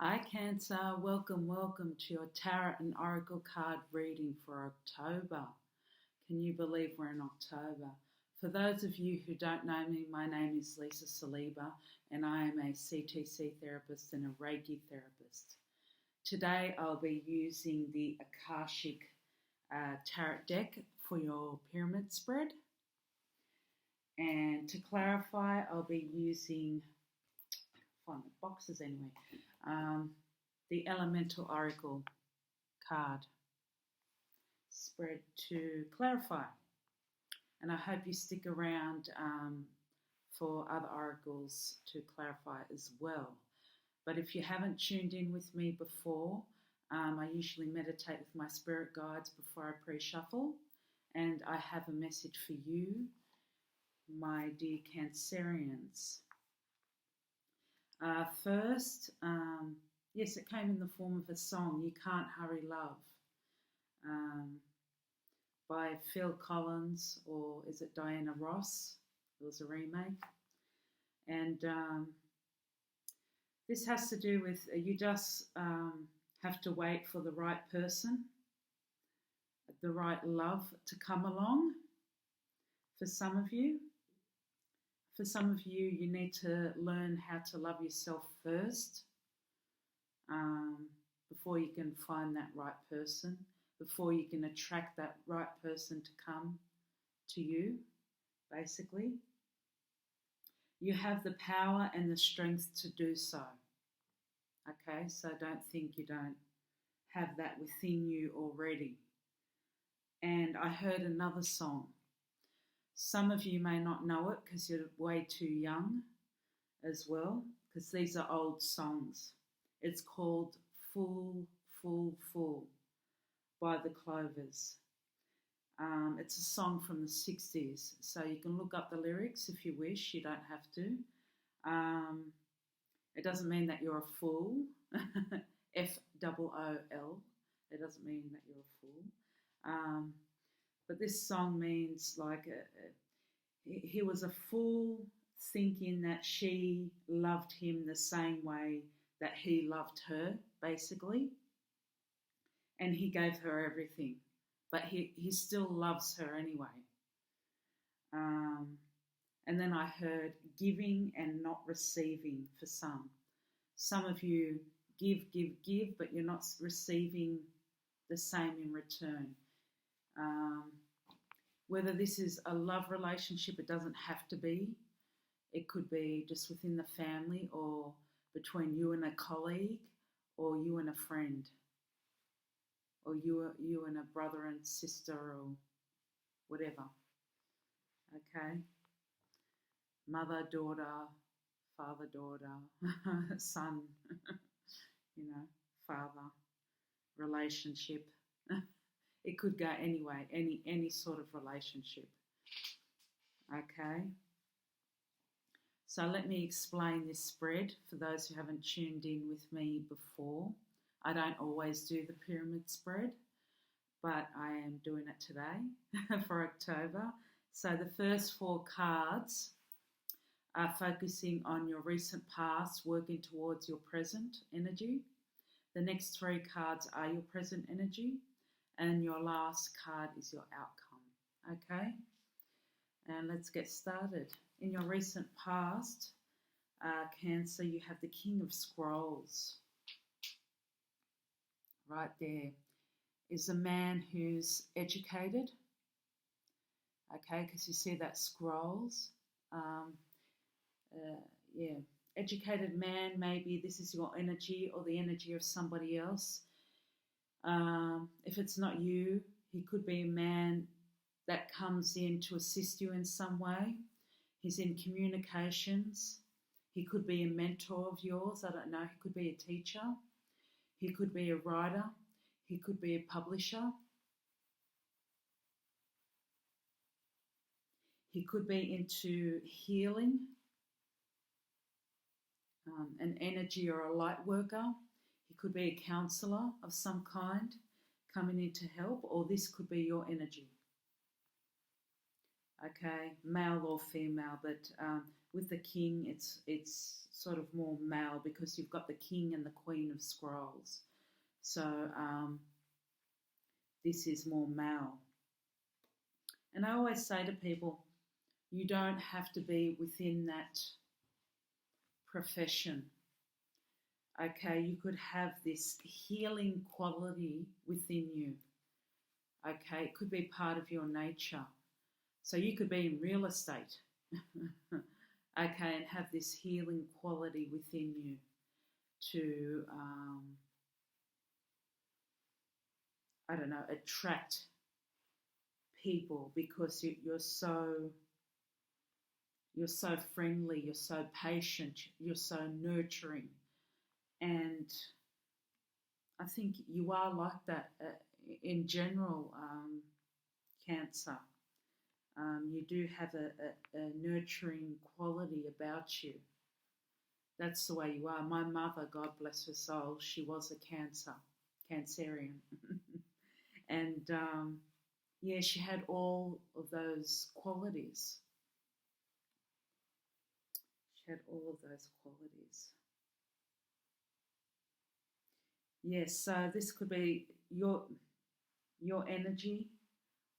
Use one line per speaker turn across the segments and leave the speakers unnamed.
Hi, Cancer. Welcome to your Tarot and Oracle card reading for October. Can you believe we're in October? For those of you who don't know me, my name is Lisa Saliba, and I am a CTC therapist and a Reiki therapist. Today, I'll be using the Akashic Tarot deck for your pyramid spread. And to clarify, I'll be using, find the boxes anyway, the Elemental Oracle card spread to clarify. And I hope you stick around for other oracles to clarify as well. But if you haven't tuned in with me before, I usually meditate with my spirit guides before I pre-shuffle. And I have a message for you, my dear Cancerians. First, yes, it came in the form of a song, You Can't Hurry Love, by Phil Collins, or is it Diana Ross? It was a remake. And this has to do with you just have to wait for the right person, the right love to come along for some of you. For some of you, you need to learn how to love yourself first before you can find that right person, before you can attract that right person to come to you, basically. You have the power and the strength to do so. Okay, so don't think you don't have that within you already. And I heard another song. Some of you may not know it because you're way too young as well, because these are old songs. It's called Fool, Fool, Fool by the Clovers. It's a song from the 60s, so you can look up the lyrics if you wish. You don't have to. It doesn't mean that you're a fool. F-O-O-L. It doesn't mean that you're a fool. But this song means like he was a fool thinking that she loved him the same way that he loved her, basically. And he gave her everything. But he still loves her anyway. And then I heard giving and not receiving for some. Some of you give, but you're not receiving the same in return. Whether this is a love relationship, it doesn't have to be. It could be just within the family or between you and a colleague or you and a friend or you and a brother and sister or whatever. Okay? Mother, daughter, father, daughter, son, father, relationship. It could go anyway, any sort of relationship. Okay? So let me explain this spread for those who haven't tuned in with me before. I don't always do the pyramid spread, but I am doing it today for October. So the first 4 cards are focusing on your recent past, working towards your present energy. The next 3 cards are your present energy. And your last card is your outcome, okay? And let's get started. In your recent past, Cancer, you have the King of Scrolls. Right there is a man who's educated, okay, because you see that scrolls. Educated man, maybe this is your energy or the energy of somebody else. If it's not you, he could be a man that comes in to assist you in some way. He's in communications. He could be a mentor of yours. I don't know. He could be a teacher. He could be a writer. He could be a publisher. He could be into healing, an energy or a light worker. He could be a counsellor of some kind coming in to help, or this could be your energy. Okay, male or female, but with the king, it's sort of more male because you've got the king and the queen of scrolls. So this is more male. And I always say to people, you don't have to be within that profession. Okay, you could have this healing quality within you. Okay, it could be part of your nature. So you could be in real estate, okay, and have this healing quality within you to, I don't know, attract people because you're so friendly, you're so patient, you're so nurturing, and I think you are like that in general, Cancer. You do have a nurturing quality about you. That's the way you are. My mother, God bless her soul, she was a Cancerian. And yeah, she had all of those qualities. She had all of those qualities. Yes, so this could be your energy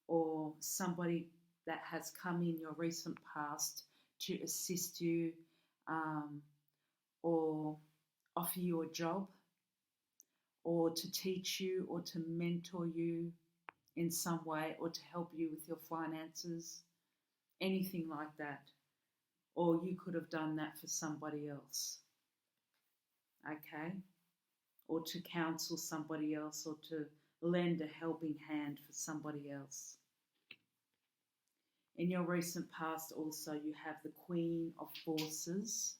or somebody that has come in your recent past to assist you, or offer you a job, or to teach you, or to mentor you in some way, or to help you with your finances, anything like that. Or you could have done that for somebody else, okay? Or to counsel somebody else, or to lend a helping hand for somebody else. In your recent past also you have the Queen of Forces,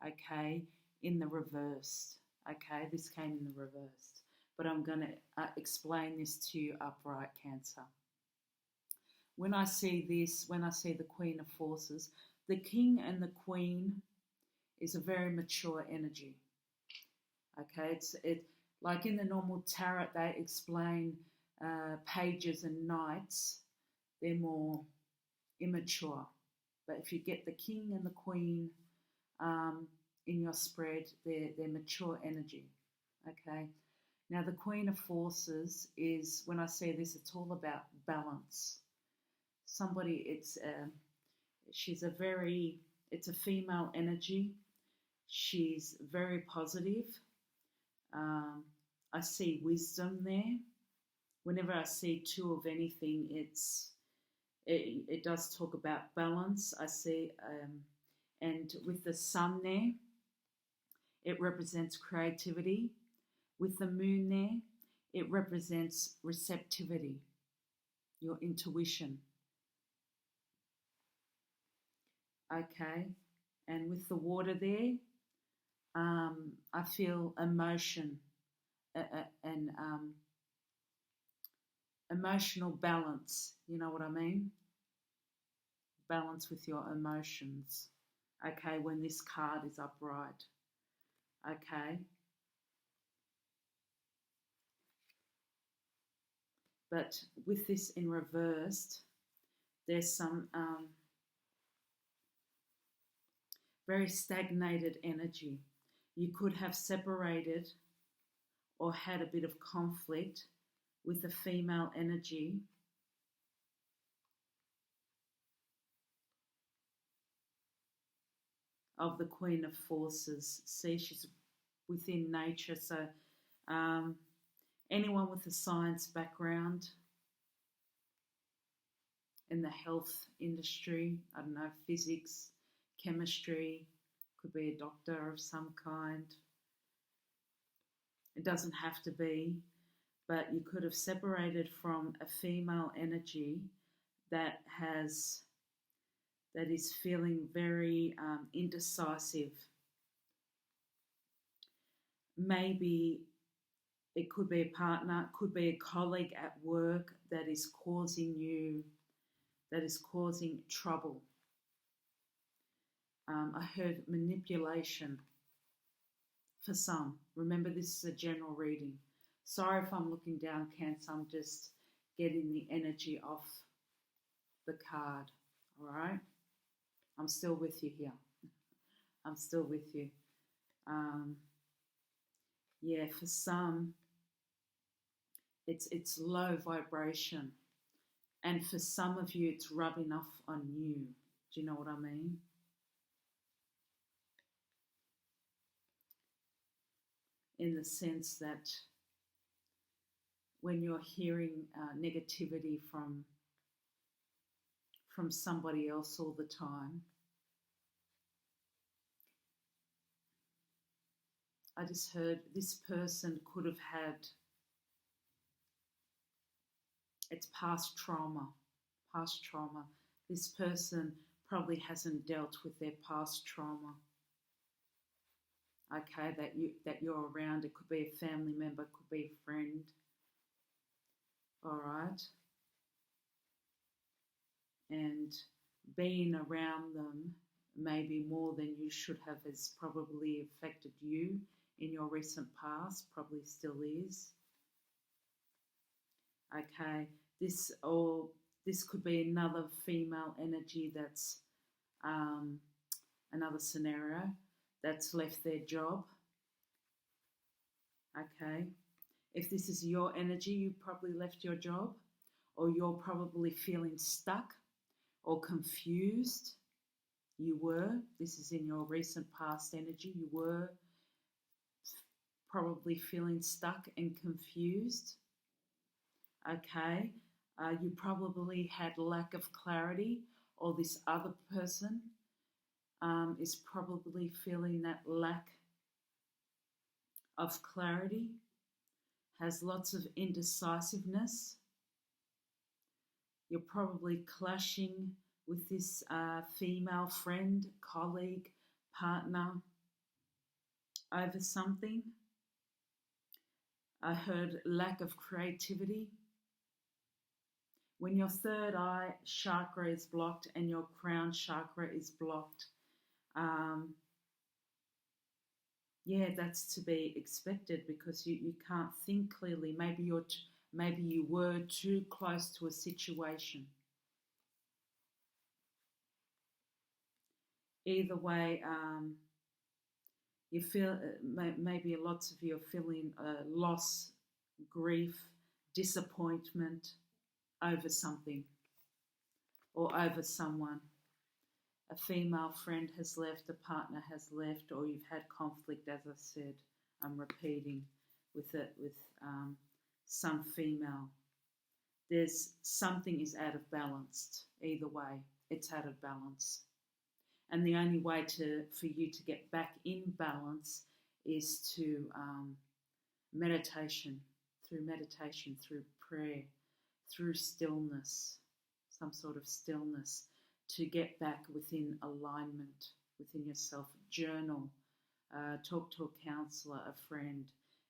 okay, in the reverse. Okay, this came in the reverse. But I'm going to explain this to you upright, Cancer. When I see this, when I see the Queen of Forces, the King and the Queen is a very mature energy. Okay, it like in the normal tarot, they explain pages and knights. They're more immature. But if you get the King and the Queen in your spread, they're mature energy. Okay. Now the Queen of Forces is, when I say this, it's all about balance. Somebody, it's a female energy. She's very positive. I see wisdom there. Whenever I see two of anything, it does talk about balance. I see, and with the sun there, it represents creativity. With the moon there, it represents receptivity, your intuition. Okay, and with the water there, I feel emotion and emotional balance. You know what I mean? Balance with your emotions. Okay, when this card is upright. Okay. But with this in reversed, there's some very stagnated energy. You could have separated or had a bit of conflict with a female energy of the Queen of Forces. See, she's within nature. So anyone with a science background in the health industry, I don't know, physics, chemistry, could be a doctor of some kind. It doesn't have to be, but you could have separated from a female energy that is feeling very indecisive. Maybe it could be a partner, it could be a colleague at work that is causing trouble. I heard manipulation for some. Remember, this is a general reading. Sorry if I'm looking down, Cancer. I'm just getting the energy off the card. All right? I'm still with you here. I'm still with you. Yeah, for some, it's low vibration, and for some of you, it's rubbing off on you. Do you know what I mean? In the sense that when you're hearing negativity from somebody else all the time, I just heard this person could have had its past trauma. Past trauma. This person probably hasn't dealt with their past trauma. Okay, that you're around. It could be a family member, could be a friend. All right. And being around them maybe more than you should have has probably affected you in your recent past, probably still is. Okay, this could be another female energy that's another scenario that's left their job. Okay, if this is your energy, you probably left your job, or you're probably feeling stuck or confused. You were, this is in your recent past energy, you were probably feeling stuck and confused. Okay, you probably had lack of clarity, or this other person is probably feeling that lack of clarity, has lots of indecisiveness. You're probably clashing with this female friend, colleague, partner over something. I heard lack of creativity. When your third eye chakra is blocked and your crown chakra is blocked, yeah, that's to be expected because you can't think clearly. Maybe you were too close to a situation. Either way, you feel maybe lots of you are feeling loss, grief, disappointment over something or over someone. A female friend has left, a partner has left, or you've had conflict, as I said, I'm repeating, with some female. There's something is out of balance. Either way, it's out of balance. And the only way for you to get back in balance is to meditation, through prayer, through stillness, some sort of stillness, to get back within alignment within yourself. Journal, talk to a counselor, a friend.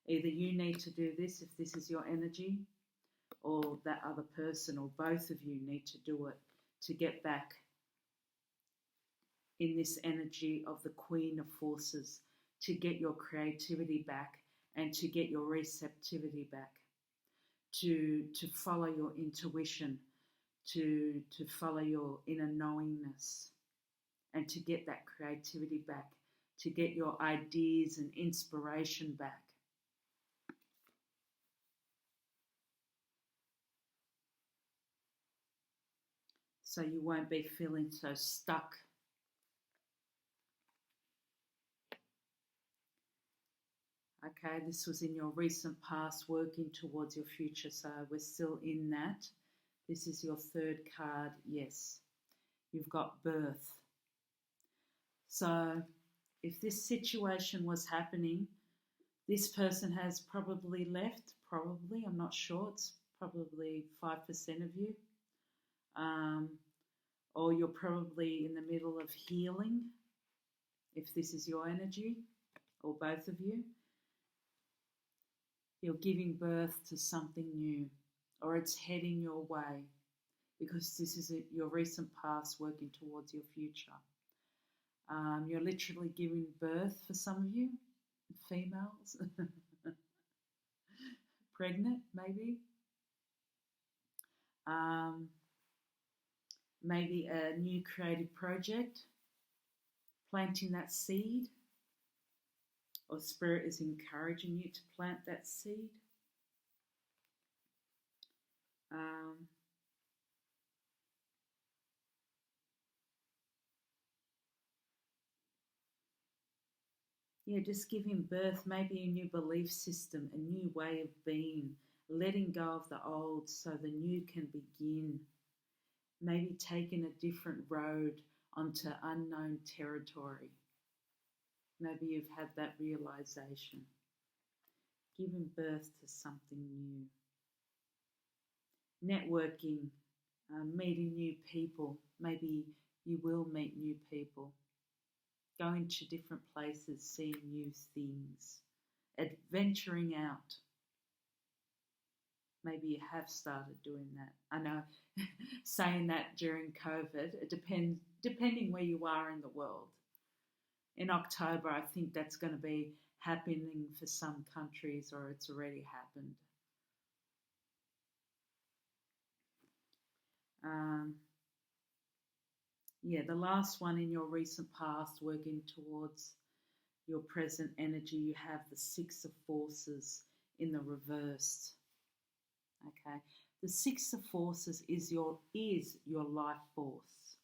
Either you need to do this if this is your energy, or that other person, or both of you need to do it to get back in this energy of the Queen of Forces, to get your creativity back and to get your receptivity back, to follow your intuition, to follow your inner knowingness, and to get that creativity back, to get your ideas and inspiration back. So you won't be feeling so stuck. Okay, this was in your recent past, working towards your future, so we're still in that. This is your third card, yes. You've got birth. So if this situation was happening, this person has probably left, I'm not sure, it's probably 5% of you. Or you're probably in the middle of healing, if this is your energy, or both of you. You're giving birth to something new, or it's heading your way, because this is your recent past working towards your future. You're literally giving birth, for some of you, females, pregnant maybe. Maybe a new creative project planting that seed, or Spirit is encouraging you to plant that seed. Um, yeah, just giving birth, maybe a new belief system, a new way of being, letting go of the old so the new can begin. Maybe taking a different road onto unknown territory. Maybe you've had that realization. Giving birth to something new. Networking, meeting new people. Maybe you will meet new people. Going to different places, seeing new things. Adventuring out. Maybe you have started doing that. I know saying that during COVID, it depending where you are in the world. In October, I think that's going to be happening for some countries, or it's already happened. Yeah, the last one, in your recent past, working towards your present energy, you have the Six of Forces in the reversed. Okay, the Six of Forces is your life force.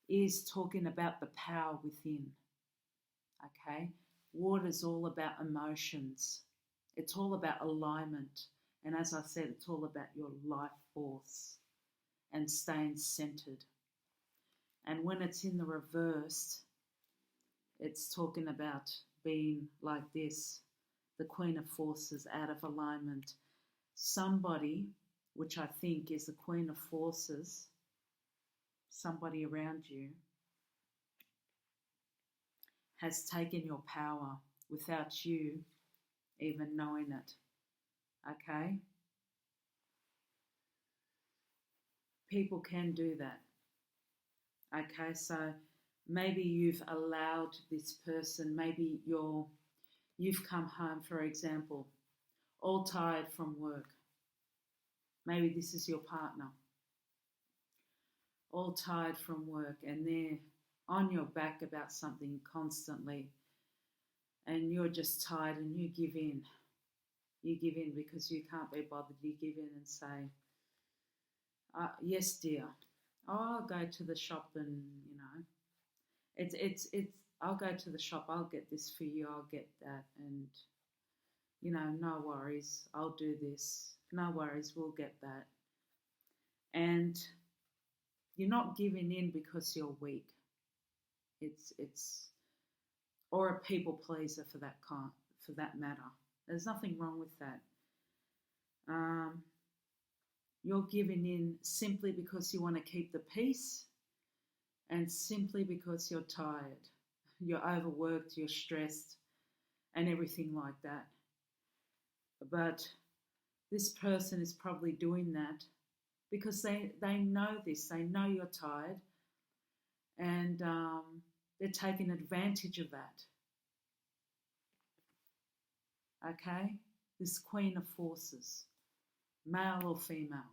Is talking about the power within. Okay, water is all about emotions. It's all about alignment, and as I said, it's all about your life force and staying centered. And when it's in the reversed, it's talking about being like this, the Queen of Forces, out of alignment. Somebody, which I think is the Queen of Forces, somebody around you, has taken your power without you even knowing it. Okay? People can do that. Okay, so maybe you've allowed this person, maybe you've come home, for example, all tired from work. Maybe this is your partner, all tired from work, and they're on your back about something constantly, and you're just tired and you give in. You give in because you can't be bothered. You give in and say, yes, dear. Oh, I'll go to the shop and, it's I'll go to the shop, I'll get this for you, I'll get that, and, no worries, I'll do this. No worries, we'll get that. And you're not giving in because you're weak. It's or a people pleaser for that matter. There's nothing wrong with that. You're giving in simply because you want to keep the peace, and simply because you're tired, you're overworked, you're stressed, and everything like that. But this person is probably doing that because they know this, they know you're tired, and they're taking advantage of that. Okay? This Queen of Forces, male or female.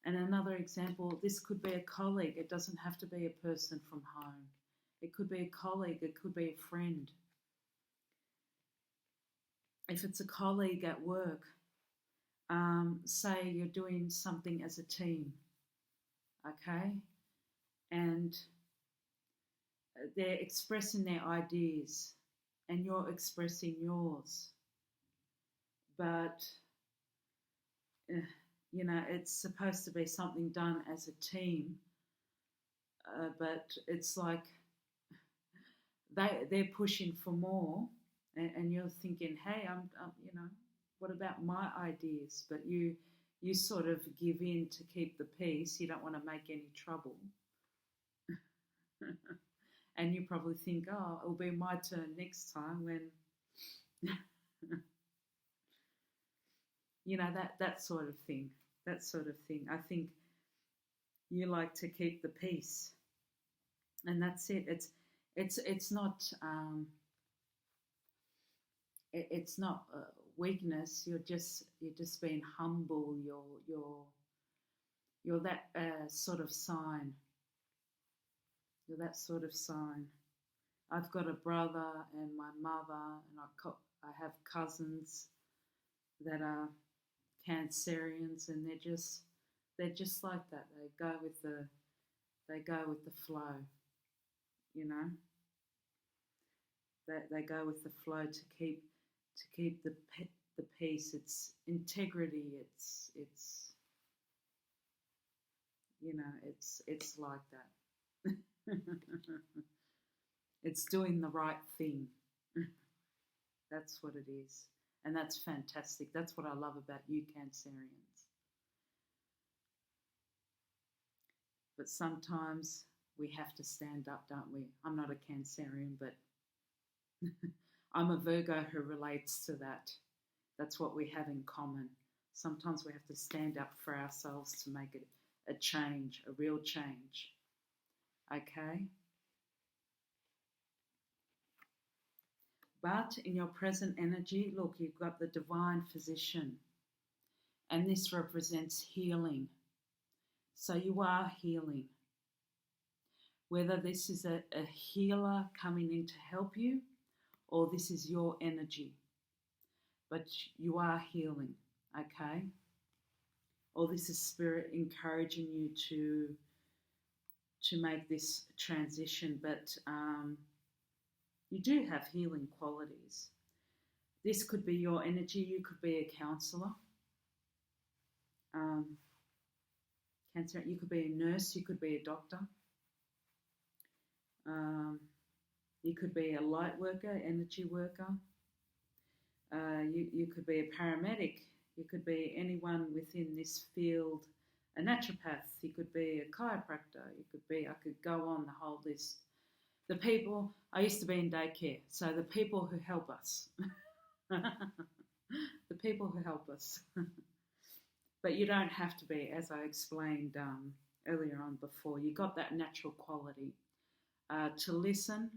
And another example, this could be a colleague. It doesn't have to be a person from home. It could be a colleague. It could be a friend. If it's a colleague at work, say you're doing something as a team, okay? And they're expressing their ideas and you're expressing yours. But it's supposed to be something done as a team, but it's like they're pushing for more, and you're thinking, hey, I'm what about my ideas? But you sort of give in to keep the peace. You don't want to make any trouble, and you probably think, oh, it'll be my turn next time when. That sort of thing. That sort of thing. I think you like to keep the peace, and that's it. It's not it's not weakness. You're just being humble. You're that sort of sign. You're that sort of sign. I've got a brother and my mother, and I have cousins that are Cancerians, and they're just like that. They go with the flow, you know. They go with the flow to keep the peace. It's integrity. It's you know it's like that. It's doing the right thing. That's what it is, and that's fantastic. That's what I love about you, Cancerians. But sometimes we have to stand up, don't we? I'm not a Cancerian, but I'm a Virgo who relates to that. That's what we have in common. Sometimes we have to stand up for ourselves to make it a change, a real change. Okay? But in your present energy, look, you've got the divine physician, and this represents healing. So you are healing. Whether this is a healer coming in to help you, or this is your energy, but you are healing, okay? Or this is spirit encouraging you to make this transition, but you do have healing qualities. This could be your energy. You could be a counselor. Cancer. You could be a nurse. You could be a doctor. You could be a light worker, energy worker. You could be a paramedic. You could be anyone within this field, a naturopath. You could be a chiropractor. I could go on the whole list. The people, I used to be in daycare, so the people who help us. The people who help us. But you don't have to be, as I explained earlier on before. You got that natural quality to listen.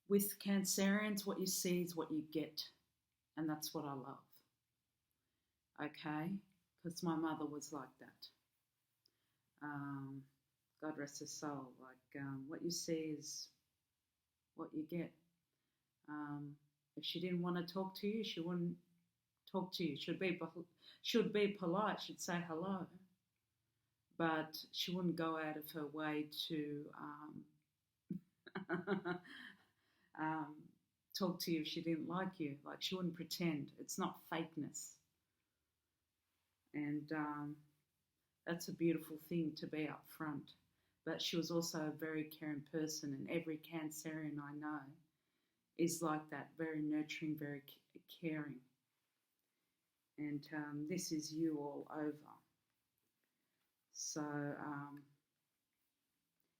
With Cancerians, what you see is what you get, and that's what I love. Okay? Because my mother was like that. God rest her soul. Like, what you see is what you get. If she didn't want to talk to you, she wouldn't talk to you. Should be polite. She'd say hello, but she wouldn't go out of her way to talk to you if she didn't like you. Like, she wouldn't pretend. It's not fakeness, and that's a beautiful thing, to be up front. But she was also a very caring person, and every Cancerian I know is like that, very nurturing, very caring. And this is you all over. So,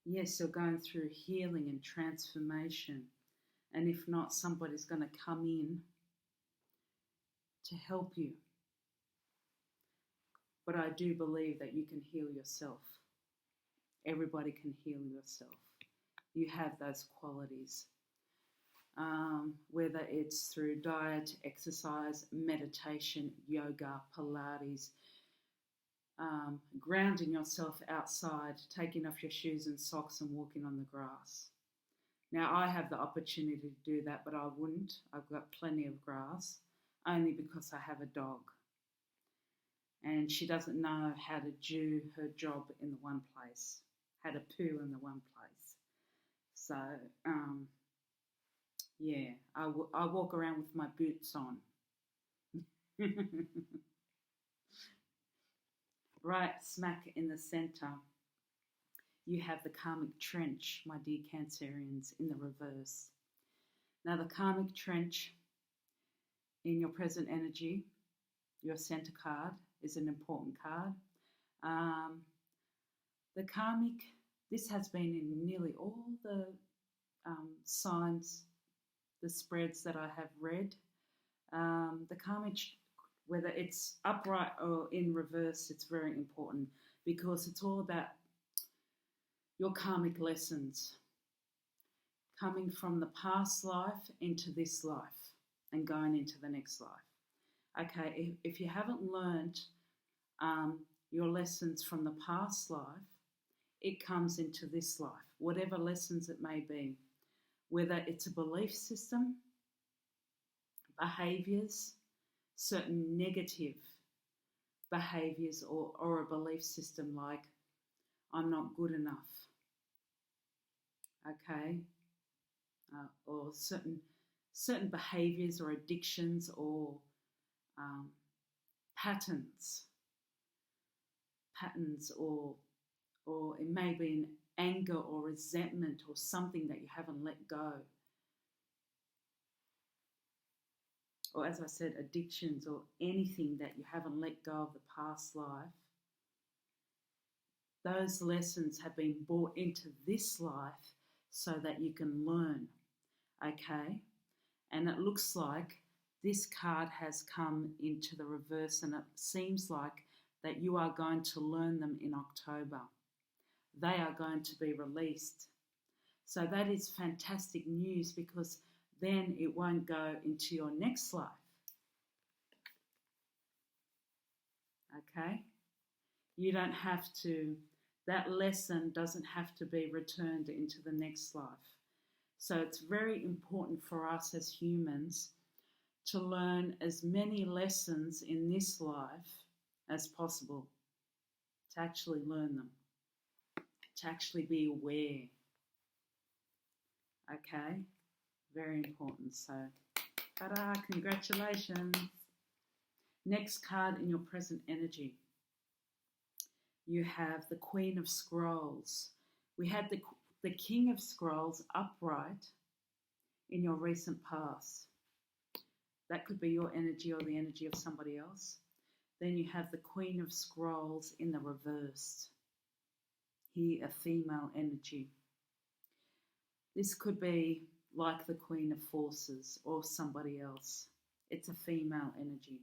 yes, you're going through healing and transformation. And if not, somebody's going to come in to help you. But I do believe that you can heal yourself. Everybody can heal yourself. You have those qualities. Whether it's through diet, exercise, meditation, yoga, Pilates, grounding yourself outside, taking off your shoes and socks and walking on the grass. Now, I have the opportunity to do that, but I wouldn't. I've got plenty of grass, only because I have a dog. And she doesn't know how to do her job in the one place, how to poo in the one place. So, yeah, I walk around with my boots on. Right smack in the centre, you have the karmic trench, my dear Cancerians, in the reverse. Now, the karmic trench in your present energy, your centre card, is an important card. The karmic, this has been in nearly all the signs, the spreads that I have read. The karmic, whether it's upright or in reverse, it's very important, because it's all about your karmic lessons coming from the past life into this life and going into the next life. Okay, if you haven't learned your lessons from the past life, it comes into this life, whatever lessons it may be, whether it's a belief system, behaviors, certain negative behaviors, or a belief system like, I'm not good enough, okay? Or certain behaviors or addictions or um, patterns, or it may be an anger or resentment or something that you haven't let go. Or as I said, addictions or anything that you haven't let go of the past life. Those lessons have been brought into this life so that you can learn, okay? And it looks like this card has come into the reverse, and it seems like that you are going to learn them in October. They are going to be released. So that is fantastic news, because then it won't go into your next life. Okay? You don't have to, that lesson doesn't have to be returned into the next life. So it's very important for us as humans to learn as many lessons in this life as possible, to actually learn them, to actually be aware. Okay? Very important. So, ta-da, congratulations. Next card in your present energy. You have the Queen of Scrolls. We had the King of Scrolls upright in your recent past. That could be your energy or the energy of somebody else. Then you have the Queen of Scrolls in the reverse. Here, a female energy. This could be like the Queen of Forces or somebody else. It's a female energy.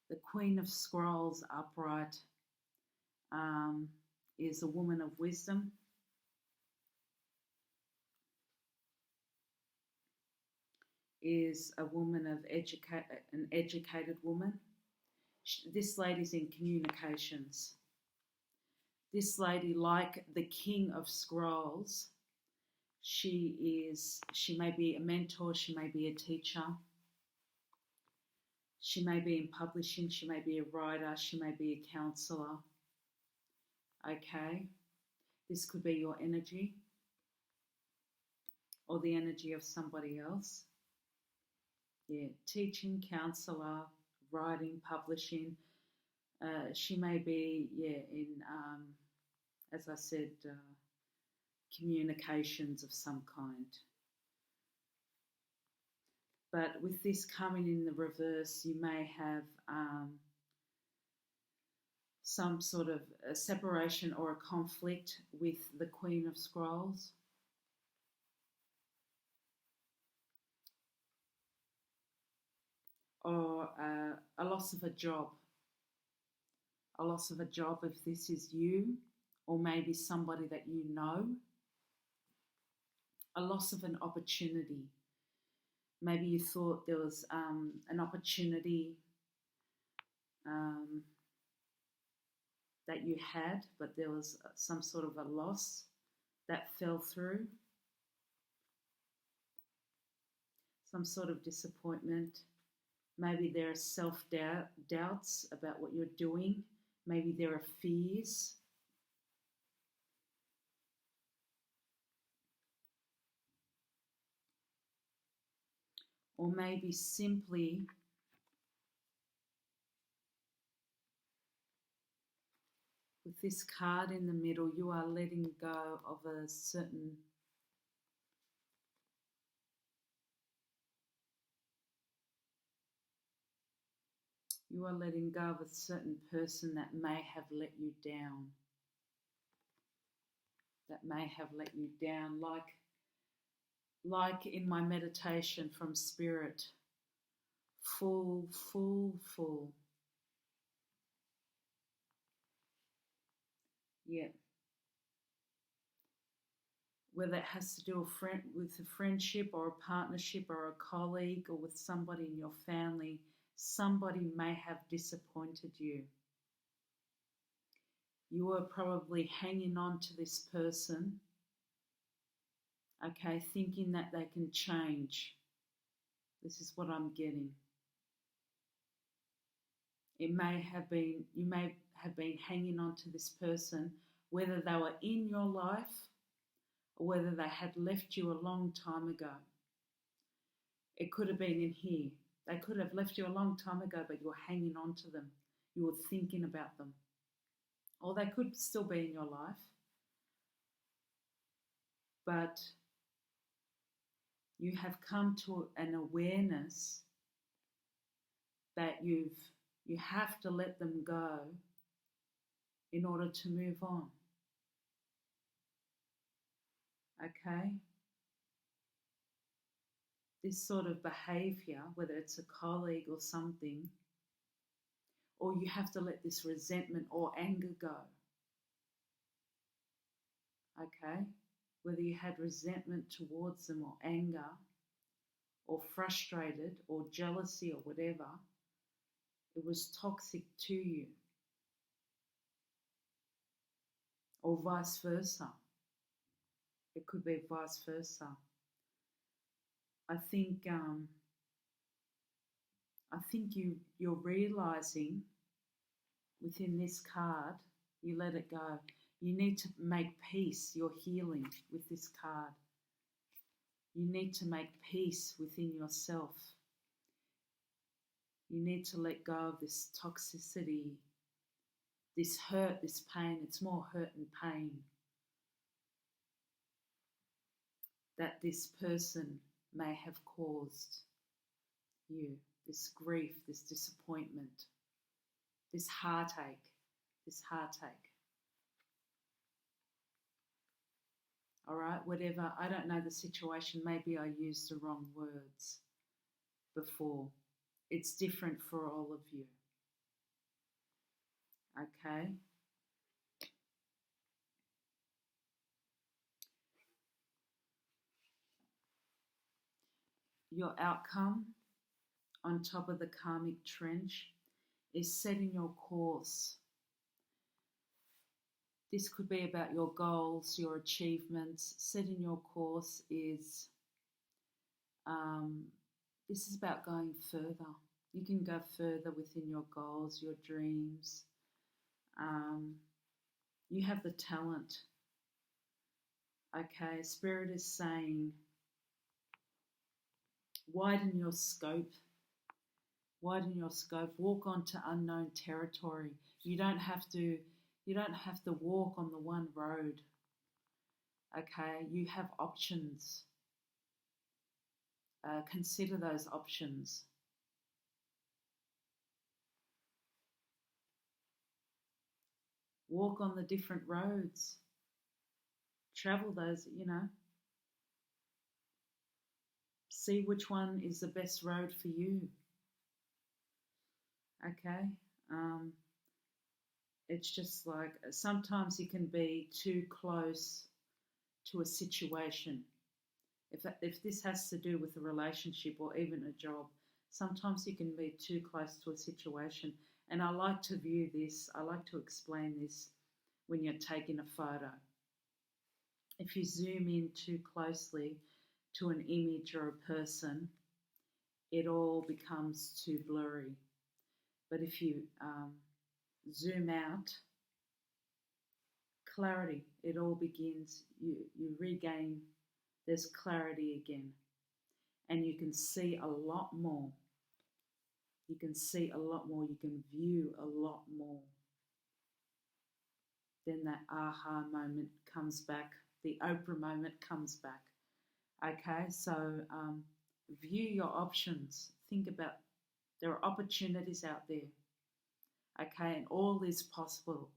The Queen of Scrolls upright is a woman of wisdom. Is a woman of an educated woman. This lady's in communications. This lady, like the King of Scrolls, she may be a mentor, she may be a teacher, she may be in publishing, she may be a writer, she may be a counselor. Okay, this could be your energy or the energy of somebody else. Yeah, teaching, counselor, writing, publishing. She may be, in, as I said, communications of some kind. But with this coming in the reverse, you may have some sort of a separation or a conflict with the Queen of Scrolls. Or a loss of a job. A loss of a job if this is you, or maybe somebody that you know. A loss of an opportunity. Maybe you thought there was an opportunity that you had, but there was some sort of a loss that fell through. Some sort of disappointment. Maybe there are self-doubts about what you're doing. Maybe there are fears. Or maybe simply with this card in the middle, you are letting go of a certain person that may have let you down. That may have let you down, like in my meditation from Spirit. Full. Yeah. Whether it has to do with a friendship or a partnership or a colleague or with somebody in your family Somebody may have disappointed you. You were probably hanging on to this person, okay, thinking that they can change. This is what I'm getting. You may have been hanging on to this person, whether they were in your life or whether they had left you a long time ago. It could have been in here. They could have left you a long time ago, but you were hanging on to them. You were thinking about them. Or they could still be in your life. But you have come to an awareness that you have to let them go in order to move on. Okay? This sort of behavior, whether it's a colleague or something, or you have to let this resentment or anger go. Okay? Whether you had resentment towards them or anger or frustrated or jealousy or whatever, it was toxic to you. Or vice versa. It could be vice versa. I think you're realizing within this card, you let it go. You need to make peace. You're healing with this card. You need to make peace within yourself. You need to let go of this toxicity, this hurt, this pain. It's more hurt and pain that this person may have caused you, this grief, this disappointment, this heartache. All right, whatever, I don't know the situation, maybe I used the wrong words before. It's different for all of you. Okay? Your outcome on top of the karmic trench is setting your course. This could be about your goals, your achievements. Setting your course is, this is about going further. You can go further within your goals, your dreams. You have the talent. Okay, Spirit is saying, widen your scope. Widen your scope. Walk onto unknown territory. You don't have to walk on the one road. Okay, you have options. Consider those options. Walk on the different roads. Travel those, See which one is the best road for you. Okay? It's just like sometimes you can be too close to a situation. If this has to do with a relationship or even a job, sometimes you can be too close to a situation. And I like to view this, I like to explain this when you're taking a photo. If you zoom in too closely to an image or a person, it all becomes too blurry. But if you zoom out, clarity, it all begins, you regain, there's clarity again. And you can see a lot more. You can see a lot more. You can view a lot more. Then that aha moment comes back. The Oprah moment comes back. Okay, so view your options. Think about, there are opportunities out there. Okay, and all is possible.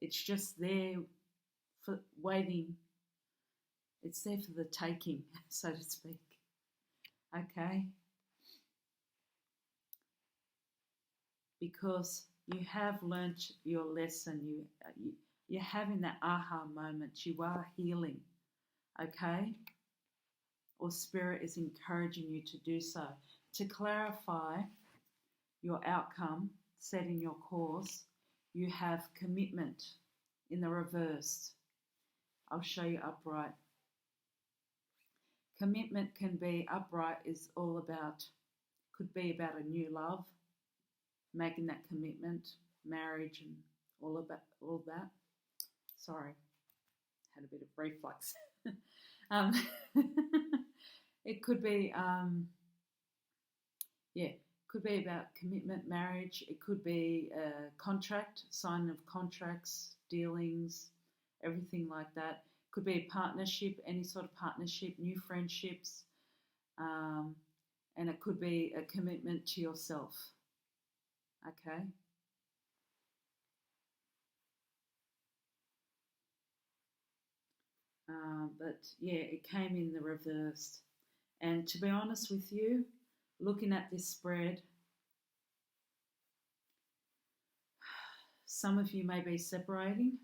It's just there for waiting. It's there for the taking, so to speak. Okay? Because you have learnt your lesson. You're having that aha moment. You are healing. Okay? Or Spirit is encouraging you to do so. to clarify your outcome, setting your course, you have commitment in the reversed. I'll show you upright. Commitment can be upright, is all about, could be about a new love, making that commitment, marriage, and all that. Sorry, had a bit of reflux. um, it could be, could be about commitment, marriage. It could be a contract, signing of contracts, dealings, everything like that. Could be a partnership, any sort of partnership, new friendships, and it could be a commitment to yourself. Okay. But yeah, it came in the reversed. And to be honest with you, looking at this spread, some of you may be separating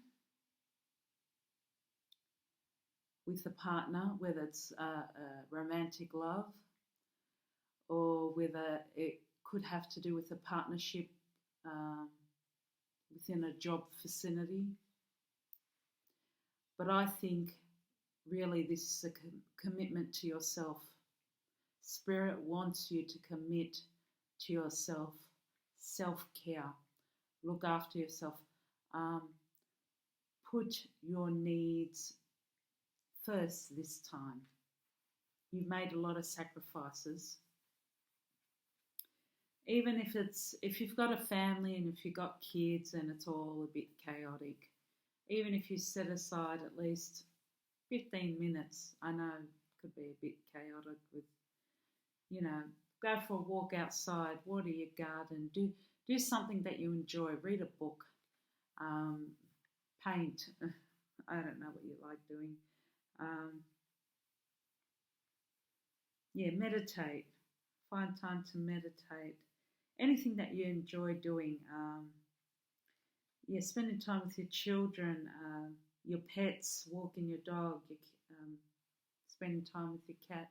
with a partner, whether it's a romantic love or whether it could have to do with a partnership within a job vicinity. But I think really this is a commitment to yourself. Spirit wants you to commit to yourself, self-care, look after yourself, put your needs first this time. You've made a lot of sacrifices. Even if you've got a family and if you've got kids and it's all a bit chaotic, even if you set aside at least 15 minutes, I know it could be a bit chaotic with, go for a walk outside, water your garden, do something that you enjoy, read a book, paint. I don't know what you like doing. Meditate. Find time to meditate. Anything that you enjoy doing. Spending time with your children, your pets, walking your dog, spending time with your cat,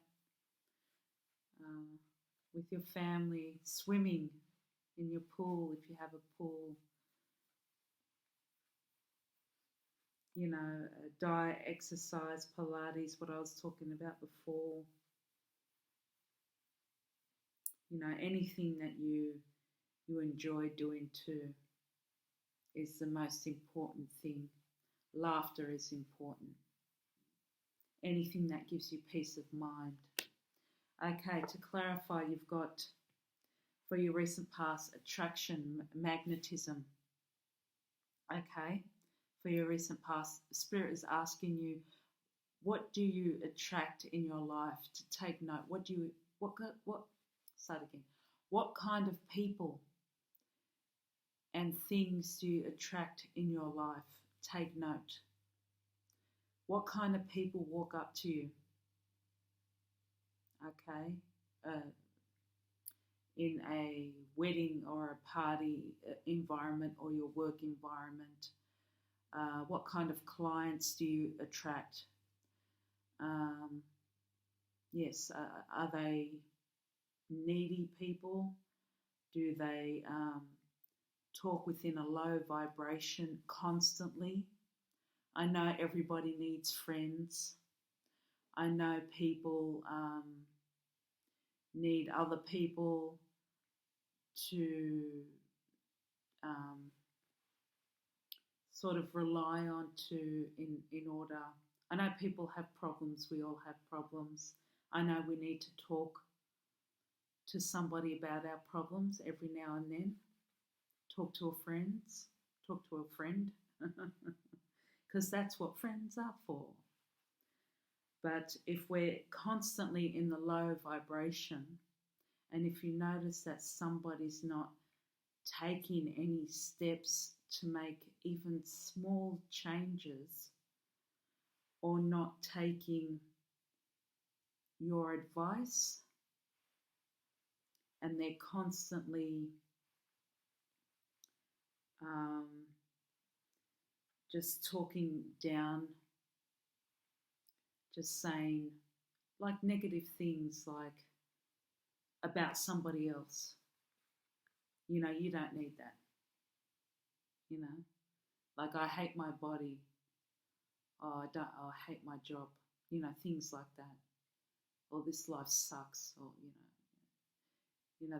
with your family, swimming in your pool if you have a pool. Diet, exercise, Pilates, what I was talking about before. Anything that you enjoy doing too is the most important thing. Laughter is important. Anything that gives you peace of mind. Okay, to clarify, you've got, for your recent past, attraction, magnetism. Okay, for your recent past, Spirit is asking you, what do you attract in your life? To take note. What kind of people and things do you attract in your life? Take note. What kind of people walk up to you? Okay, in a wedding or a party environment or your work environment. What kind of clients do you attract? Are they needy people? Do they talk within a low vibration constantly? I know everybody needs friends. I know people need other people to sort of rely on in order. I know people have problems. We all have problems. I know we need to talk to somebody about our problems every now and then. Talk to a friend, because that's what friends are for. But if we're constantly in the low vibration, and if you notice that somebody's not taking any steps to make even small changes, or not taking your advice, and they're constantly just talking down, just saying like negative things like, about somebody else. You know, you don't need that. You know, like I hate my body. Oh, I don't. Oh, I hate my job. You know, things like that. Or this life sucks. Or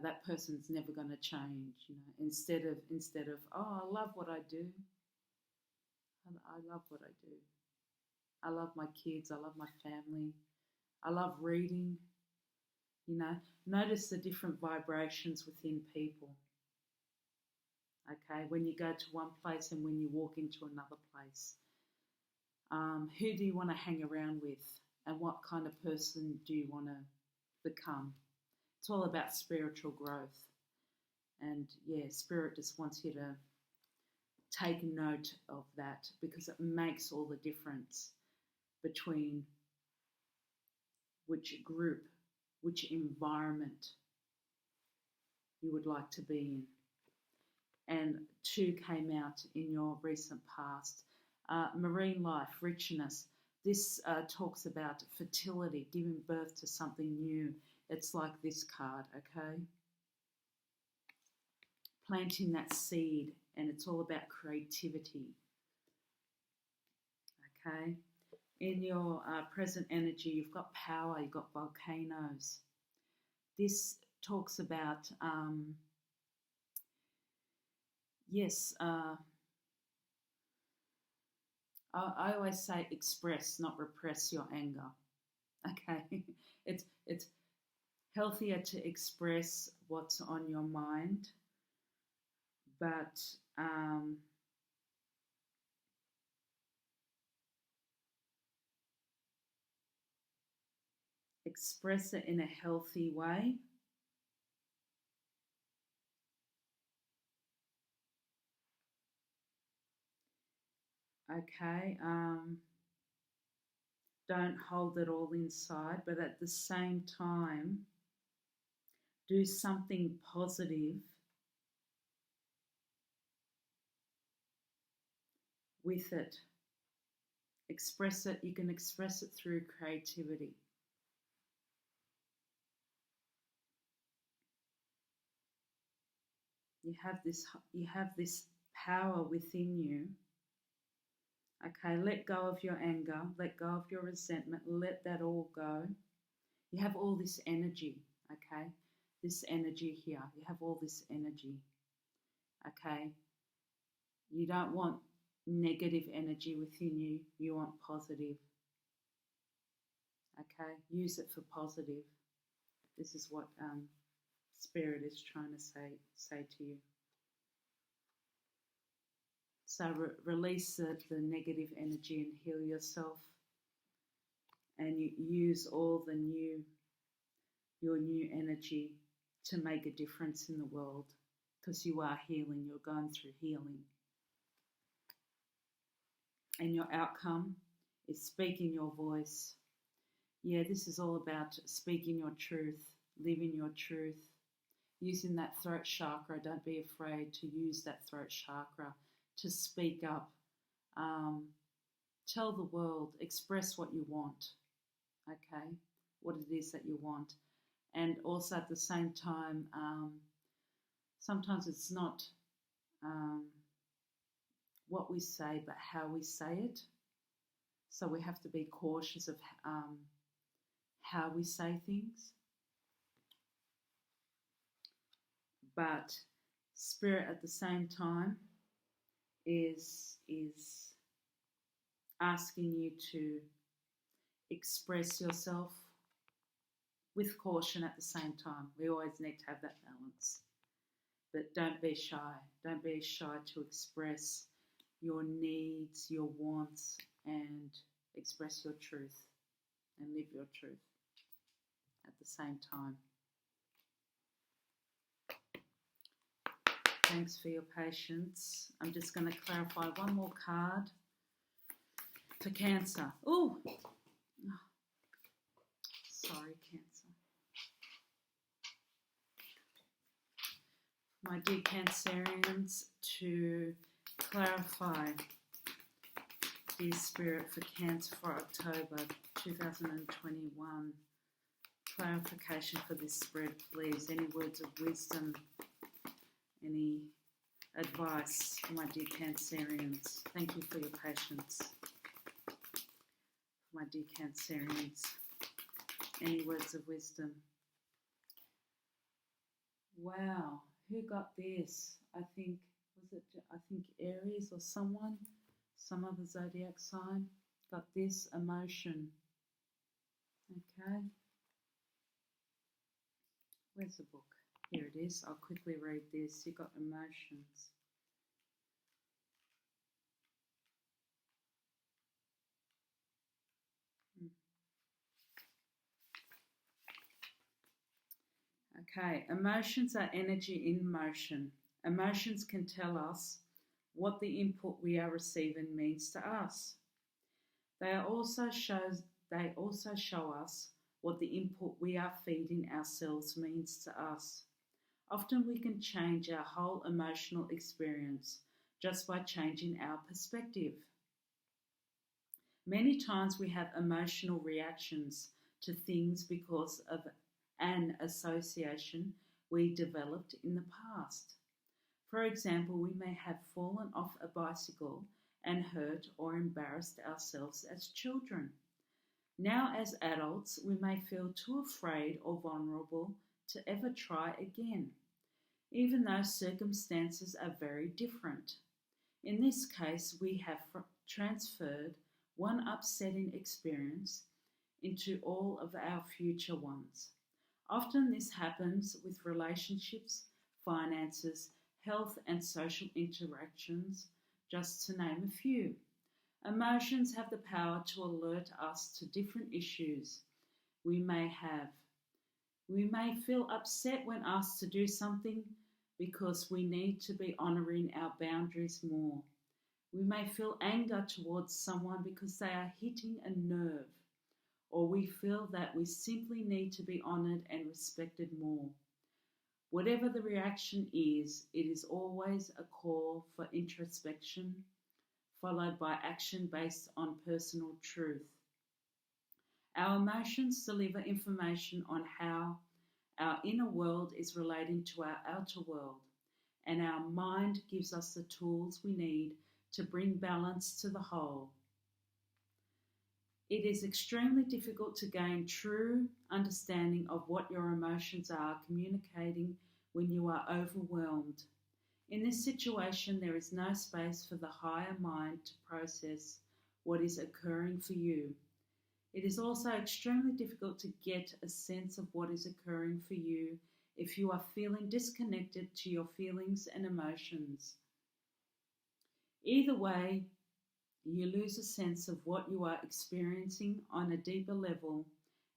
that person's never going to change. You know, instead of oh, I love what I do. I love what I do. I love my kids. I love my family. I love reading. You know, notice the different vibrations within people. Okay, when you go to one place and when you walk into another place. Who do you want to hang around with, and what kind of person do you want to become? It's all about spiritual growth. And yeah, Spirit just wants you to take note of that, because it makes all the difference between which group, which environment you would like to be in. And 2 came out in your recent past. Marine life, richness. This talks about fertility, giving birth to something new. It's like this card, okay? Planting that seed, and it's all about creativity, okay? In your present energy, you've got power, you've got volcanoes. This talks about, I always say express, not repress your anger. Okay, it's healthier to express what's on your mind, but express it in a healthy way. Okay, don't hold it all inside, but at the same time, do something positive with it. Express it. You can express it through creativity. You have this power within you. Okay, let go of your anger, let go of your resentment, let that all go. You have all this energy, okay? This energy here, you have all this energy, okay? You don't want negative energy within you, you want positive, okay? Use it for positive. This is what Spirit is trying to say to you. So release the negative energy and heal yourself, and you use all your new energy to make a difference in the world, because you are healing, you're going through healing. And your outcome is speaking your voice. Yeah, this is all about speaking your truth, living your truth, using that throat chakra. Don't be afraid to use that throat chakra to speak up. Tell the world, express what you want, okay? What it is that you want. And also at the same time, sometimes it's not what we say, but how we say it. So we have to be cautious of how we say things. But Spirit at the same time is asking you to express yourself with caution at the same time. We always need to have that balance. But don't be shy. Don't be shy to express your needs, your wants, and express your truth and live your truth at the same time. Thanks for your patience. I'm just going to clarify one more card for Cancer. Oh, sorry, Cancer. My dear Cancerians, to clarify the Spirit for Cancer for October 2021 clarification for this spread, please. Any words of wisdom, any advice for my dear Cancerians? Thank you for your patience. My dear Cancerians, any words of wisdom? Wow, who got this? I think Aries or someone, some other zodiac sign got this, emotion. Okay. Where's the book? Here it is. I'll quickly read this. You got emotions. Okay, emotions are energy in motion. Emotions can tell us what the input we are receiving means to us. They also show us what the input we are feeding ourselves means to us. Often we can change our whole emotional experience just by changing our perspective. Many times we have emotional reactions to things because of an association we developed in the past. For example, we may have fallen off a bicycle and hurt or embarrassed ourselves as children. Now, as adults, we may feel too afraid or vulnerable to ever try again, even though circumstances are very different. In this case, we have transferred one upsetting experience into all of our future ones. Often this happens with relationships, finances, health and social interactions, just to name a few. Emotions have the power to alert us to different issues we may have. We may feel upset when asked to do something because we need to be honouring our boundaries more. We may feel anger towards someone because they are hitting a nerve, or we feel that we simply need to be honoured and respected more. Whatever the reaction is, it is always a call for introspection, followed by action based on personal truth. Our emotions deliver information on how our inner world is relating to our outer world, and our mind gives us the tools we need to bring balance to the whole. It is extremely difficult to gain true understanding of what your emotions are communicating when you are overwhelmed. In this situation, there is no space for the higher mind to process what is occurring for you. It is also extremely difficult to get a sense of what is occurring for you if you are feeling disconnected to your feelings and emotions. Either way, you lose a sense of what you are experiencing on a deeper level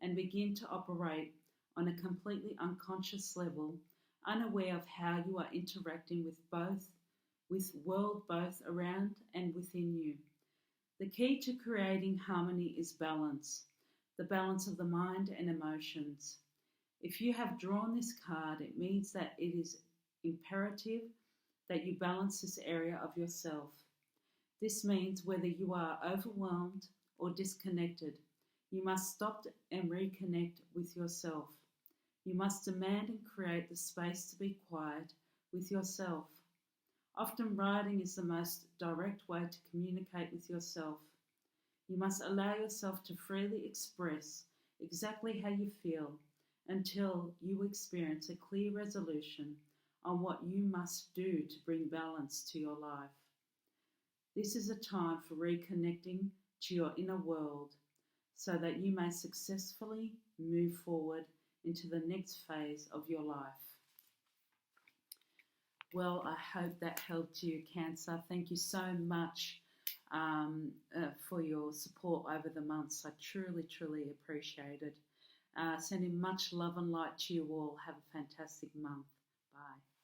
and begin to operate on a completely unconscious level, unaware of how you are interacting with world both around and within you. The key to creating harmony is balance, the balance of the mind and emotions. If you have drawn this card, it means that it is imperative that you balance this area of yourself. This means whether you are overwhelmed or disconnected, you must stop and reconnect with yourself. You must demand and create the space to be quiet with yourself. Often writing is the most direct way to communicate with yourself. You must allow yourself to freely express exactly how you feel until you experience a clear resolution on what you must do to bring balance to your life. This is a time for reconnecting to your inner world so that you may successfully move forward into the next phase of your life. Well, I hope that helped you, Cancer. Thank you so much for your support over the months. I truly, truly appreciate it. Sending much love and light to you all. Have a fantastic month. Bye.